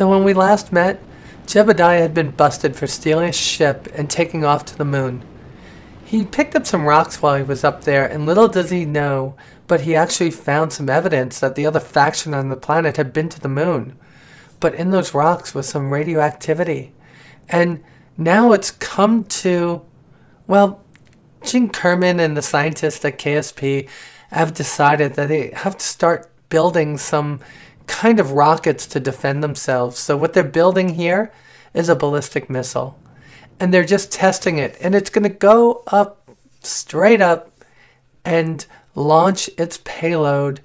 So when we last met, Jebediah had been busted for stealing a ship and taking off to the moon. He picked up some rocks while he was up there, and little does he know, but he actually found some evidence that the other faction on the planet had been to the moon. But in those rocks was some radioactivity. And now it's come to, well, Gene Kerman and the scientists at KSP have decided that they have to start building some kind of rockets to defend themselves. So what they're building here is a ballistic missile. And they're just testing it. And it's going to go up, straight up, and launch its payload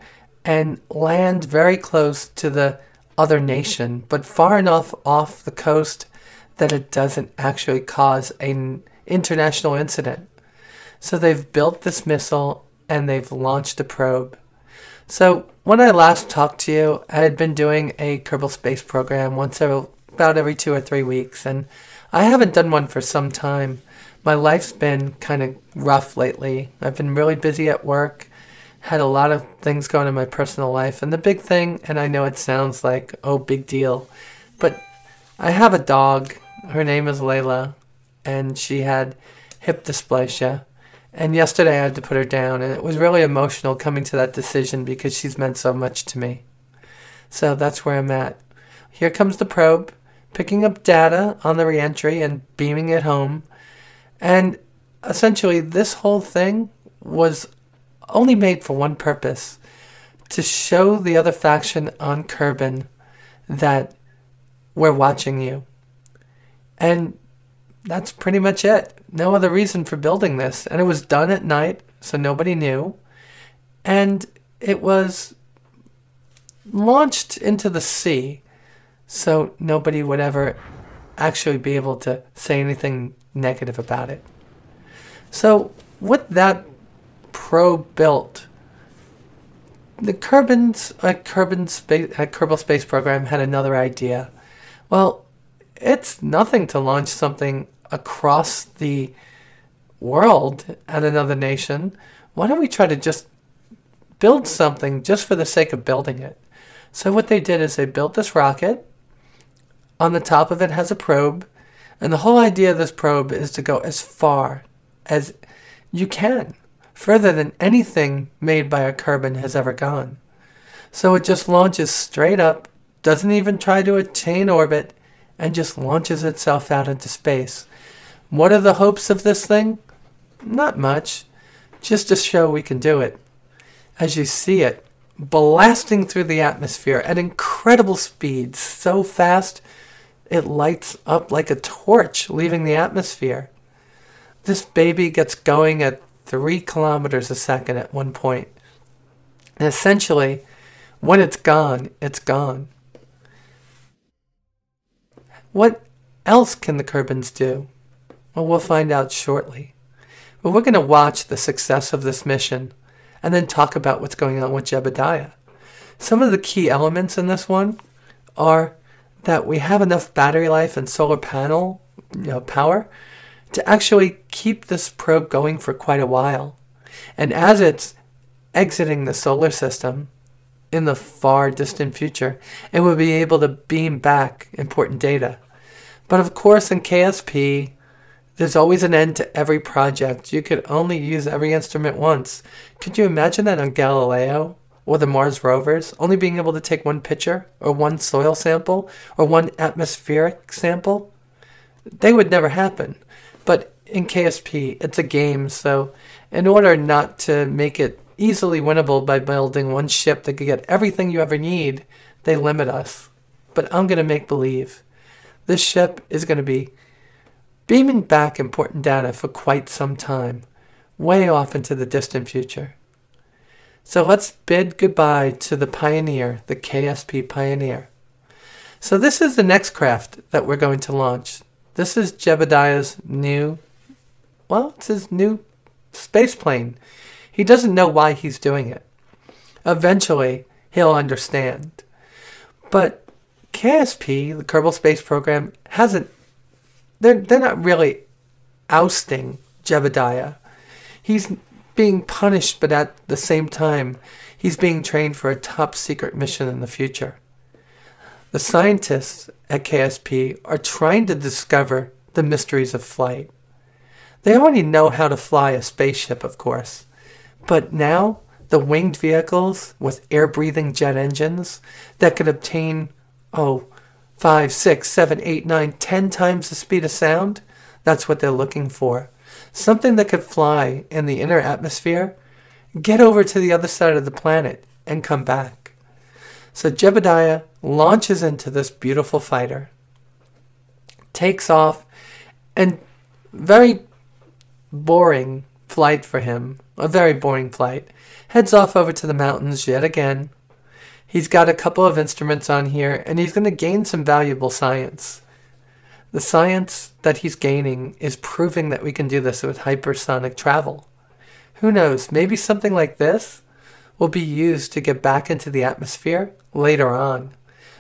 and land very close to the other nation, but far enough off the coast that it doesn't actually cause an international incident. So they've built this missile and they've launched a probe. So when I last talked to you, I had been doing a Kerbal space program about every 2 or 3 weeks, and I haven't done one for some time. My life's been kind of rough lately. I've been really busy at work, had a lot of things going in my personal life, and the big thing, and I know it sounds like, oh, big deal, but I have a dog. Her name is Layla, and she had hip dysplasia. And yesterday I had to put her down, and it was really emotional coming to that decision because she's meant so much to me. So that's where I'm at. Here comes the probe, picking up data on the reentry and beaming it home. And essentially this whole thing was only made for one purpose: to show the other faction on Kerban that we're watching you. And that's pretty much it. No other reason for building this. And it was done at night, so nobody knew. And it was launched into the sea, so nobody would ever actually be able to say anything negative about it. So with that probe built, the Kerbal Space Program had another idea. Well, it's nothing to launch something across the world at another nation. Why don't we try to just build something just for the sake of building it? So what they did is they built this rocket. On the top of it has a probe, and the whole idea of this probe is to go as far as you can, further than anything made by a Kerban has ever gone. So it just launches straight up, doesn't even try to attain orbit, and just launches itself out into space. What are the hopes of this thing? Not much, just to show we can do it. As you see it, blasting through the atmosphere at incredible speeds, so fast it lights up like a torch leaving the atmosphere. This baby gets going at 3 kilometers a second at one point. And essentially, when it's gone, it's gone. What else can the Kerbans do? Well, we'll find out shortly. But we're going to watch the success of this mission and then talk about what's going on with Jebediah. Some of the key elements in this one are that we have enough battery life and solar panel power to actually keep this probe going for quite a while. And as it's exiting the solar system in the far distant future, it will be able to beam back important data. But of course in KSP, there's always an end to every project. You could only use every instrument once. Could you imagine that on Galileo or the Mars rovers, only being able to take one picture or one soil sample or one atmospheric sample? They would never happen. But in KSP, it's a game, so in order not to make it easily winnable by building one ship that could get everything you ever need, they limit us. But I'm going to make believe. This ship is going to be beaming back important data for quite some time, way off into the distant future. So let's bid goodbye to the Pioneer, the KSP Pioneer. So this is the next craft that we're going to launch. This is Jebediah's it's his new space plane. He doesn't know why he's doing it. Eventually, he'll understand. But KSP, the Kerbal Space Program, they're not really ousting Jebediah. He's being punished, but at the same time, he's being trained for a top secret mission in the future. The scientists at KSP are trying to discover the mysteries of flight. They already know how to fly a spaceship, of course, but now the winged vehicles with air-breathing jet engines that could obtain, 5, 6, 7, 8, 9, 10 times the speed of sound, that's what they're looking for. Something that could fly in the inner atmosphere, get over to the other side of the planet, and come back. So Jebediah launches into this beautiful fighter, takes off, and very boring flight for him, a very boring flight, heads off over to the mountains yet again. He's got a couple of instruments on here, and he's going to gain some valuable science. The science that he's gaining is proving that we can do this with hypersonic travel. Who knows, maybe something like this will be used to get back into the atmosphere later on.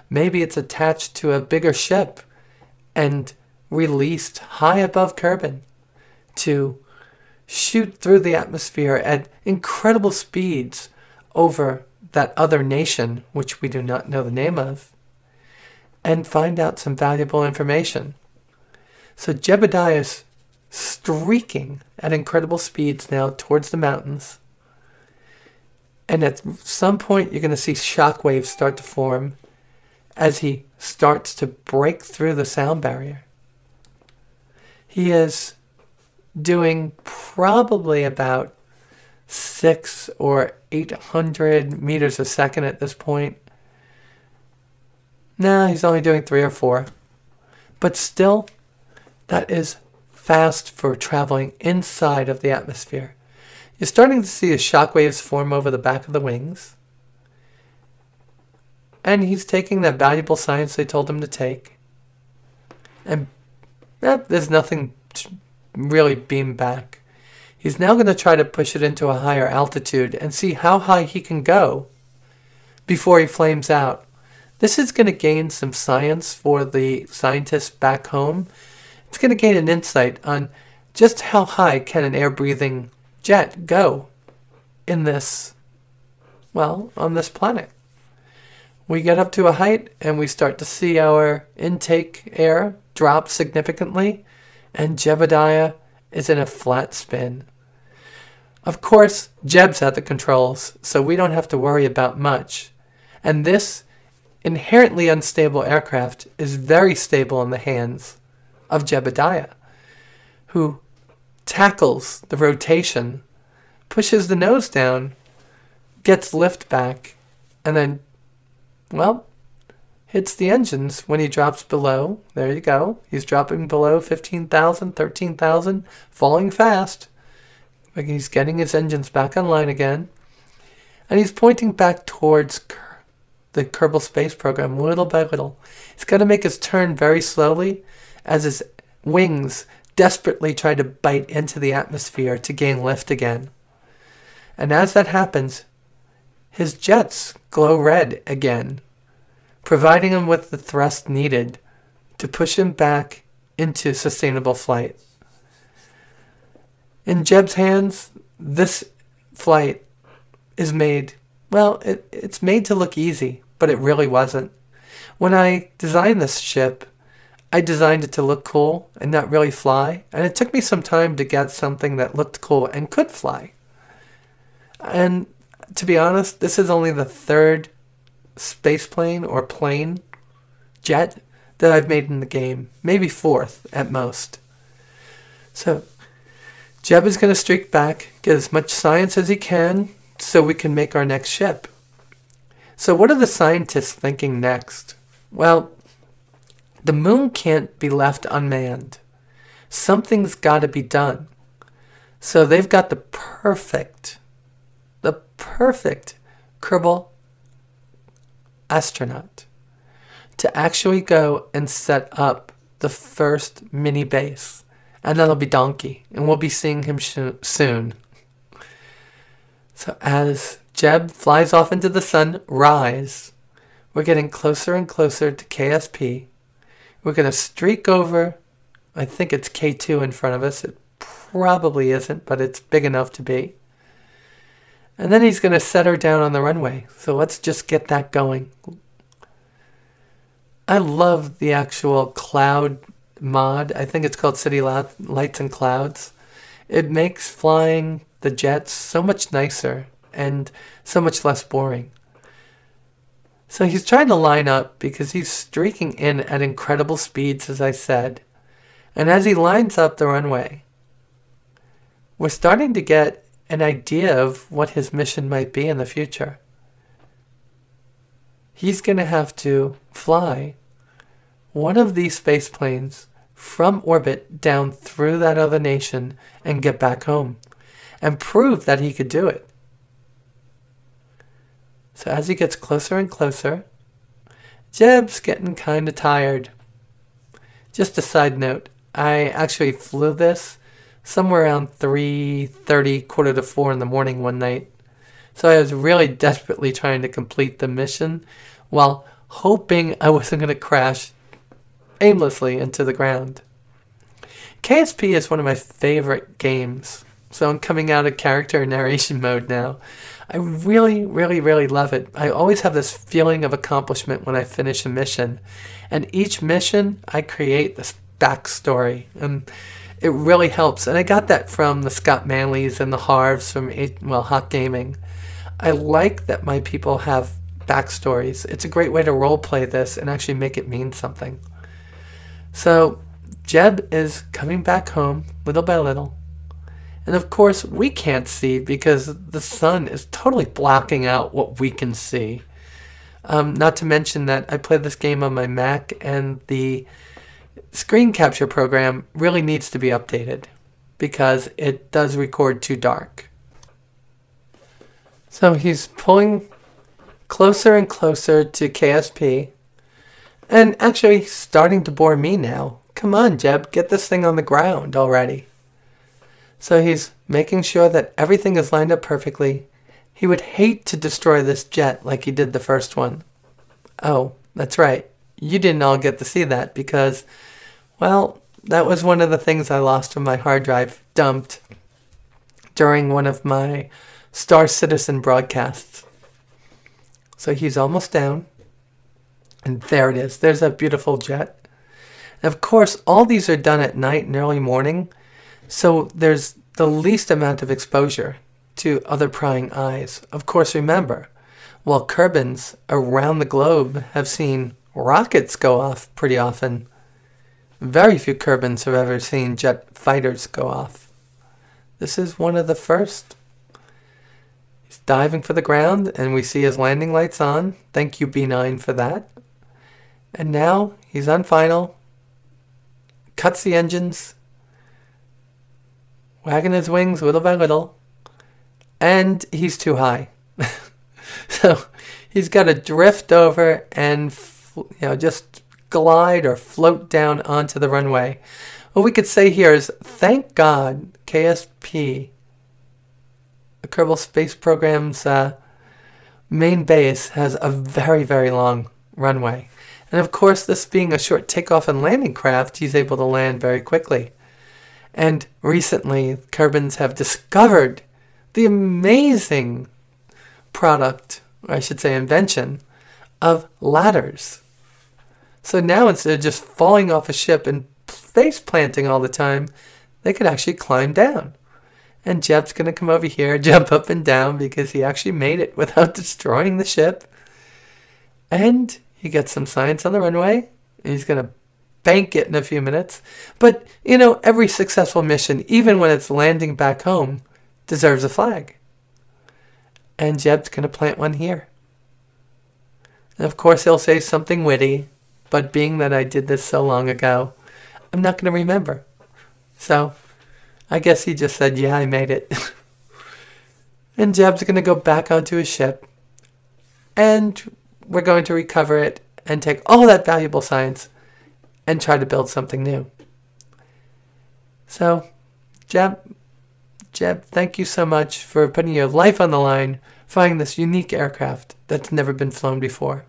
Maybe it's attached to a bigger ship and released high above Kerban to shoot through the atmosphere at incredible speeds over that other nation, which we do not know the name of, and find out some valuable information. So Jebediah is streaking at incredible speeds now towards the mountains. And at some point, you're going to see shock waves start to form as he starts to break through the sound barrier. He is doing probably about 600 or 800 meters a second at this point. Nah, he's only doing 3 or 4. But still, that is fast for traveling inside of the atmosphere. You're starting to see the shock waves form over the back of the wings. And he's taking that valuable science they told him to take. And there's nothing to really beam back. He's now going to try to push it into a higher altitude and see how high he can go before he flames out. This is going to gain some science for the scientists back home. It's going to gain an insight on just how high can an air-breathing jet go in this, well, on this planet. We get up to a height and we start to see our intake air drop significantly, and Jebediah is in a flat spin. Of course, Jeb's at the controls, so we don't have to worry about much. And this inherently unstable aircraft is very stable in the hands of Jebediah, who tackles the rotation, pushes the nose down, gets lift back, and then, well, hits the engines when he drops below. There you go. He's dropping below 15,000, 13,000, falling fast. But he's getting his engines back online again. And he's pointing back towards the Kerbal space program little by little. He's got to make his turn very slowly as his wings desperately try to bite into the atmosphere to gain lift again. And as that happens, his jets glow red again, providing him with the thrust needed to push him back into sustainable flight. In Jeb's hands, this flight is made, well, it's made to look easy, but it really wasn't. When I designed this ship, I designed it to look cool and not really fly, and it took me some time to get something that looked cool and could fly. And to be honest, this is only the third spaceplane or plane jet that I've made in the game, maybe fourth at most. So Jeb is going to streak back, get as much science as he can so we can make our next ship. So what are the scientists thinking next? Well, the moon can't be left unmanned. Something's got to be done. So they've got the perfect Kerbal astronaut to actually go and set up the first mini base. And that'll be Donkey, and we'll be seeing him soon. So as Jeb flies off into the sunrise, we're getting closer and closer to KSP. We're going to streak over, I think it's K2 in front of us. It probably isn't, but it's big enough to be. And then he's going to set her down on the runway. So let's just get that going. I love the actual cloud mod. I think it's called City Lights and Clouds. It makes flying the jets so much nicer and so much less boring. So he's trying to line up because he's streaking in at incredible speeds, as I said. And as he lines up the runway, we're starting to get an idea of what his mission might be in the future. He's going to have to fly one of these space planes from orbit down through that other nation and get back home and prove that he could do it. So as he gets closer and closer, Jeb's getting kind of tired. Just a side note, I actually flew this somewhere around 3:30, quarter to 4 in the morning one night. So I was really desperately trying to complete the mission while hoping I wasn't going to crash aimlessly into the ground. KSP is one of my favorite games, so I'm coming out of character and narration mode now. I really, really, really love it. I always have this feeling of accomplishment when I finish a mission, and each mission I create this backstory, and it really helps. And I got that from the Scott Manleys and the Harves from Hot Gaming. I like that my people have backstories. It's a great way to roleplay this and actually make it mean something. So Jeb is coming back home little by little. And of course, we can't see because the sun is totally blocking out what we can see. Not to mention that I play this game on my Mac, and the screen capture program really needs to be updated because it does record too dark. So he's pulling closer and closer to KSP, and actually starting to bore me now. Come on, Jeb, get this thing on the ground already. So he's making sure that everything is lined up perfectly. He would hate to destroy this jet like he did the first one. Oh, that's right. You didn't all get to see that because, well, that was one of the things I lost when my hard drive dumped during one of my Star Citizen broadcasts. So he's almost down. And there it is. There's that beautiful jet. And of course, all these are done at night and early morning. So there's the least amount of exposure to other prying eyes. Of course, remember, while Kerbans around the globe have seen rockets go off pretty often, very few Kerbans have ever seen jet fighters go off. This is one of the first. He's diving for the ground, and we see his landing lights on. Thank you, B9, for that. And now he's on final. Cuts the engines. Wagging his wings little by little. And he's too high. So he's got to drift over and just glide or float down onto the runway. What we could say here is, thank God KSP, the Kerbal Space Program's main base, has a very, very long runway. And of course, this being a short takeoff and landing craft, he's able to land very quickly. And recently, Kerbans have discovered the amazing product, or I should say invention, of ladders. So now instead of just falling off a ship and face planting all the time, they could actually climb down. And Jeb's going to come over here, jump up and down because he actually made it without destroying the ship. And he gets some science on the runway. And he's going to bank it in a few minutes. But, every successful mission, even when it's landing back home, deserves a flag. And Jeb's going to plant one here. And of course, he'll say something witty. But being that I did this so long ago, I'm not going to remember. So I guess he just said, yeah, I made it. And Jeb's going to go back onto his ship. And we're going to recover it and take all that valuable science and try to build something new. So, Jeb, thank you so much for putting your life on the line, flying this unique aircraft that's never been flown before.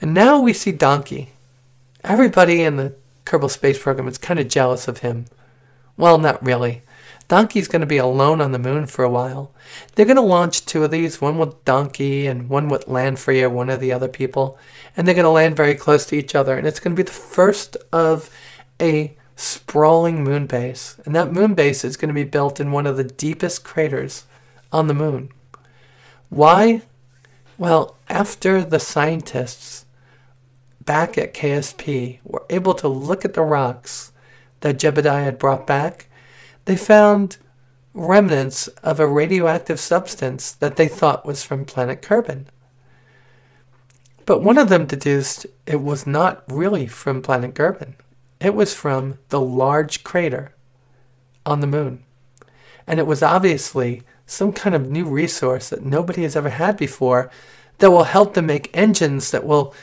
And now we see Donkey. Everybody in the Kerbal Space Program is kind of jealous of him. Well, not really. Donkey's going to be alone on the moon for a while. They're going to launch 2 of these, one with Donkey and one with Landfree or one of the other people. And they're going to land very close to each other. And it's going to be the first of a sprawling moon base. And that moon base is going to be built in one of the deepest craters on the moon. Why? Well, after the scientists back at KSP were able to look at the rocks that Jebediah had brought back, they found remnants of a radioactive substance that they thought was from planet Kerban. But one of them deduced it was not really from planet Kerban. It was from the large crater on the moon. And it was obviously some kind of new resource that nobody has ever had before that will help them make engines that will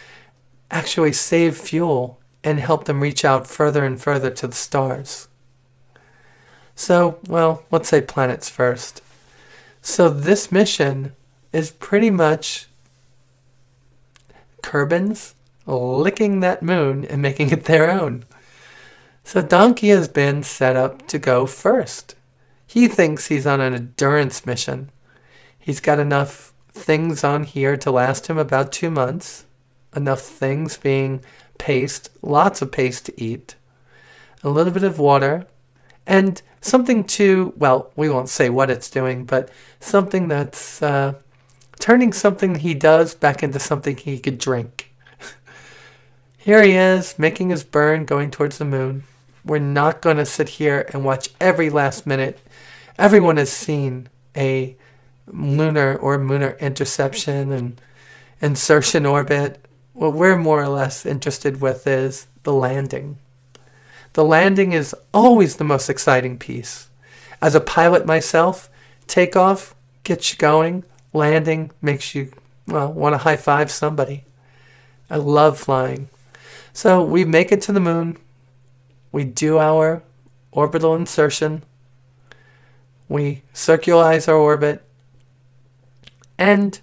actually save fuel and help them reach out further and further to the stars. So, well, let's say planets first. So this mission is pretty much Kerbans licking that moon and making it their own. So Donkey has been set up to go first. He thinks he's on an endurance mission. He's got enough things on here to last him about 2 months. Enough things being paste, lots of paste to eat, a little bit of water, and something to, well, we won't say what it's doing, but something that's turning something he does back into something he could drink. Here he is, making his burn, going towards the moon. We're not going to sit here and watch every last minute. Everyone has seen a lunar or moonar interception and insertion orbit. What we're more or less interested with is the landing. The landing is always the most exciting piece. As a pilot myself, takeoff gets you going. Landing makes you, well, want to high-five somebody. I love flying. So we make it to the moon. We do our orbital insertion. We circularize our orbit. And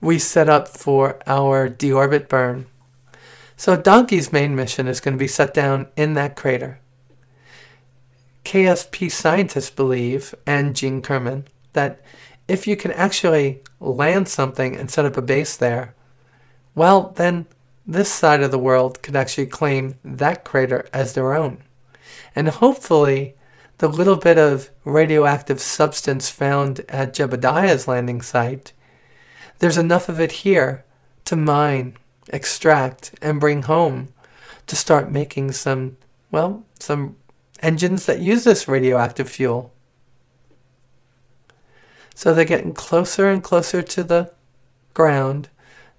we set up for our deorbit burn. So Donkey's main mission is going to be set down in that crater. KSP scientists believe, and Gene Kerman, that if you can actually land something and set up a base there, well, then this side of the world could actually claim that crater as their own. And hopefully, the little bit of radioactive substance found at Jebediah's landing site, there's enough of it here to mine, extract, and bring home to start making some engines that use this radioactive fuel. So they're getting closer and closer to the ground.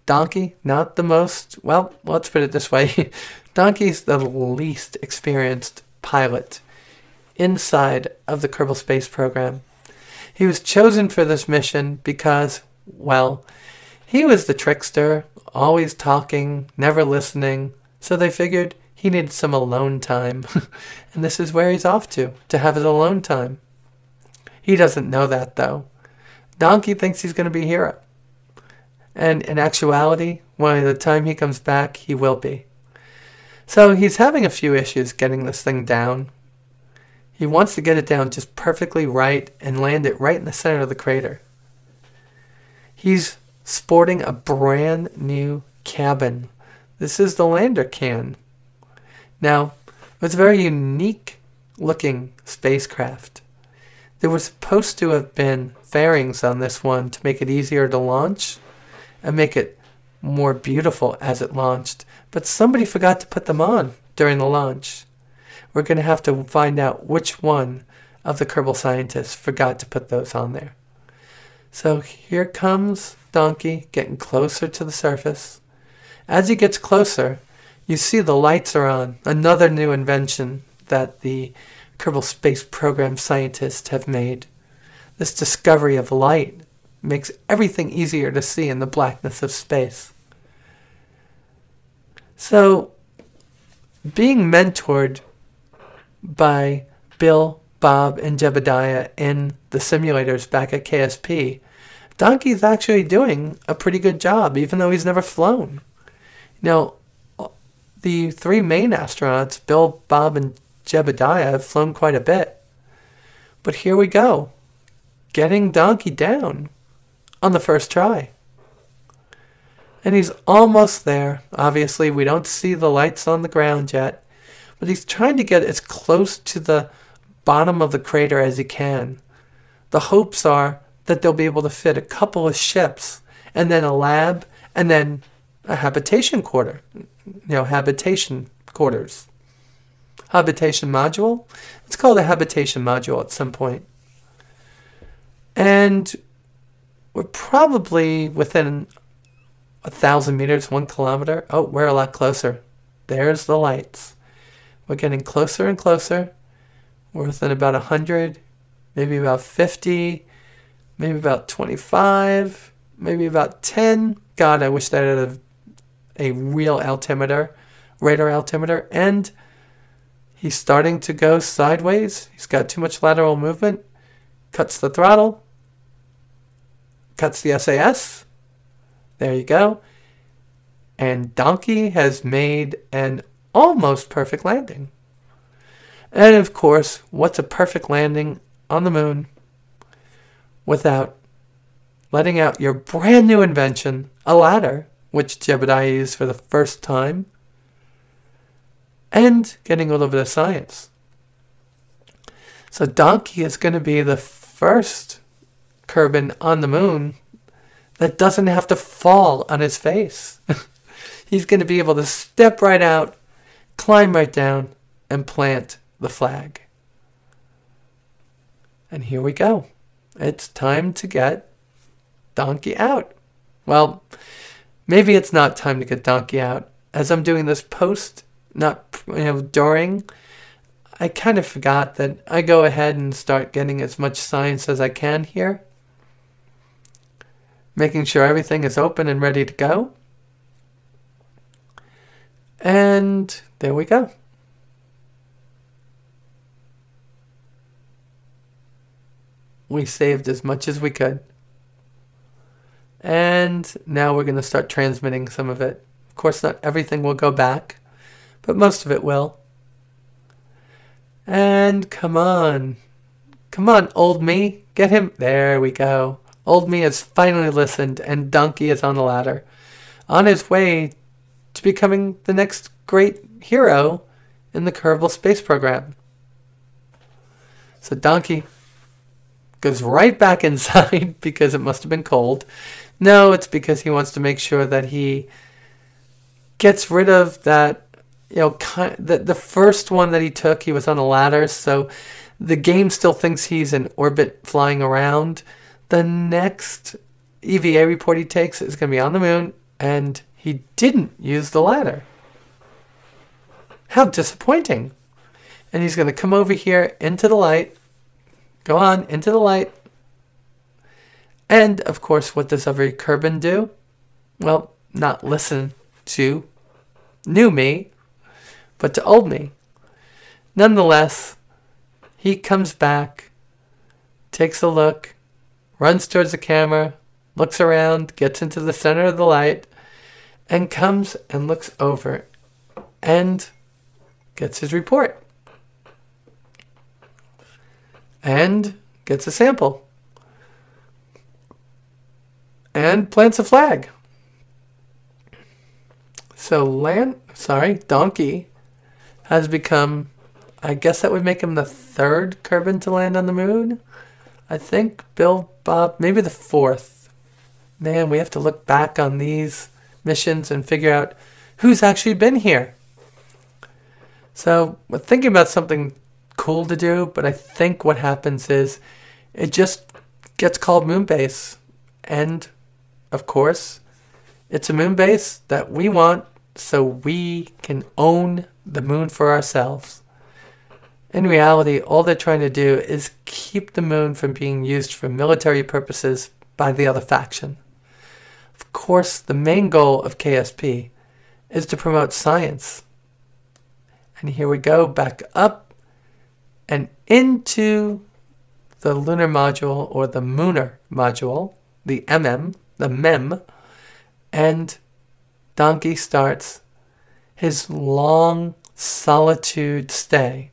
Donkey, not the most, well, let's put it this way. Donkey's the least experienced pilot inside of the Kerbal Space Program. He was chosen for this mission because, well, he was the trickster, always talking, never listening, so they figured he needed some alone time. And this is where he's off to have his alone time. He doesn't know that, though. Donkey thinks he's going to be a hero. And in actuality, by the time he comes back, he will be. So he's having a few issues getting this thing down. He wants to get it down just perfectly right and land it right in the center of the crater. He's sporting a brand new cabin. This is the lander can. Now, it's a very unique looking spacecraft. There was supposed to have been fairings on this one to make it easier to launch and make it more beautiful as it launched. But somebody forgot to put them on during the launch. We're going to have to find out which one of the Kerbal scientists forgot to put those on there. So here comes Donkey getting closer to the surface. As he gets closer, you see the lights are on. Another new invention that the Kerbal Space Program scientists have made. This discovery of light makes everything easier to see in the blackness of space. So, being mentored by Bill, Bob, and Jebediah in the simulators back at KSP, Donkey's actually doing a pretty good job, even though he's never flown. Now, the three main astronauts, Bill, Bob, and Jebediah, have flown quite a bit. But here we go, getting Donkey down on the first try. And he's almost there. Obviously, we don't see the lights on the ground yet, but he's trying to get as close to the bottom of the crater as he can. The hopes are that they'll be able to fit a couple of ships, and then a lab, and then a habitation quarter. Habitation quarters. Habitation module? It's called a habitation module at some point. And we're probably within 1,000 meters, 1 kilometer. Oh, we're a lot closer. There's the lights. We're getting closer and closer. We're within about 100, maybe about 50, maybe about 25, maybe about 10. God, I wish that I had a real altimeter, radar altimeter. And he's starting to go sideways. He's got too much lateral movement. Cuts the throttle. Cuts the SAS. There you go. And Donkey has made an almost perfect landing. And of course, what's a perfect landing on the moon without letting out your brand new invention, a ladder, which Jebediah used for the first time, and getting a little bit of science. So Donkey is going to be the first Kerban on the moon that doesn't have to fall on his face. He's going to be able to step right out, climb right down, and plant the flag. And here we go. It's time to get Donkey out. Well, maybe it's not time to get Donkey out. As I'm doing this post, not during, I kind of forgot that I go ahead and start getting as much science as I can here. Making sure everything is open and ready to go. And there we go. We saved as much as we could. And now we're going to start transmitting some of it. Of course, not everything will go back, but most of it will. And come on. Come on, old me. Get him. There we go. Old me has finally listened, and Donkey is on the ladder, on his way to becoming the next great hero in the Kerbal space program. So Donkey goes right back inside because it must have been cold. No, it's because he wants to make sure that he gets rid of that, the first one that he took, he was on a ladder, so the game still thinks he's in orbit flying around. The next EVA report he takes is going to be on the moon, and he didn't use the ladder. How disappointing. And he's going to come over here into the light. Go on, into the light. And, of course, what does every Kerban do? Well, not listen to new me, but to old me. Nonetheless, he comes back, takes a look, runs towards the camera, looks around, gets into the center of the light, and comes and looks over and gets his report. And gets a sample. And plants a flag. So Donkey has become, I guess that would make him the third Kerban to land on the moon. I think Bob, maybe the fourth. Man, we have to look back on these missions and figure out who's actually been here. So we're thinking about something cool to do, but I think what happens is it just gets called moon base. And, of course, it's a moon base that we want so we can own the moon for ourselves. In reality, all they're trying to do is keep the moon from being used for military purposes by the other faction. Of course, the main goal of KSP is to promote science. And here we go, back up and into the lunar module, or the Mooner module, the MEM, and Donkey starts his long solitude stay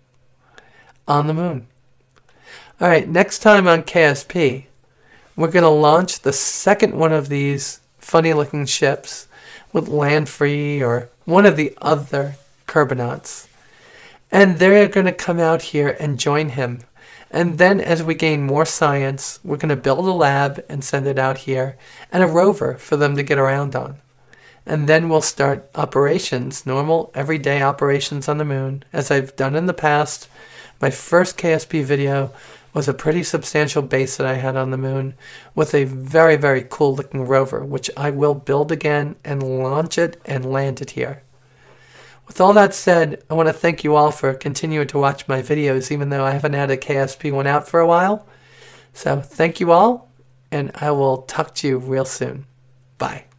on the moon. Alright, next time on KSP, we're going to launch the second one of these funny looking ships with Landfree or one of the other Kerbonauts. And they're going to come out here and join him. And then as we gain more science, we're going to build a lab and send it out here, and a rover for them to get around on. And then we'll start operations, normal, everyday operations on the moon, as I've done in the past. My first KSP video was a pretty substantial base that I had on the moon with a very, very cool looking rover, which I will build again and launch it and land it here. With all that said, I want to thank you all for continuing to watch my videos, even though I haven't had a KSP one out for a while. So thank you all, and I will talk to you real soon. Bye.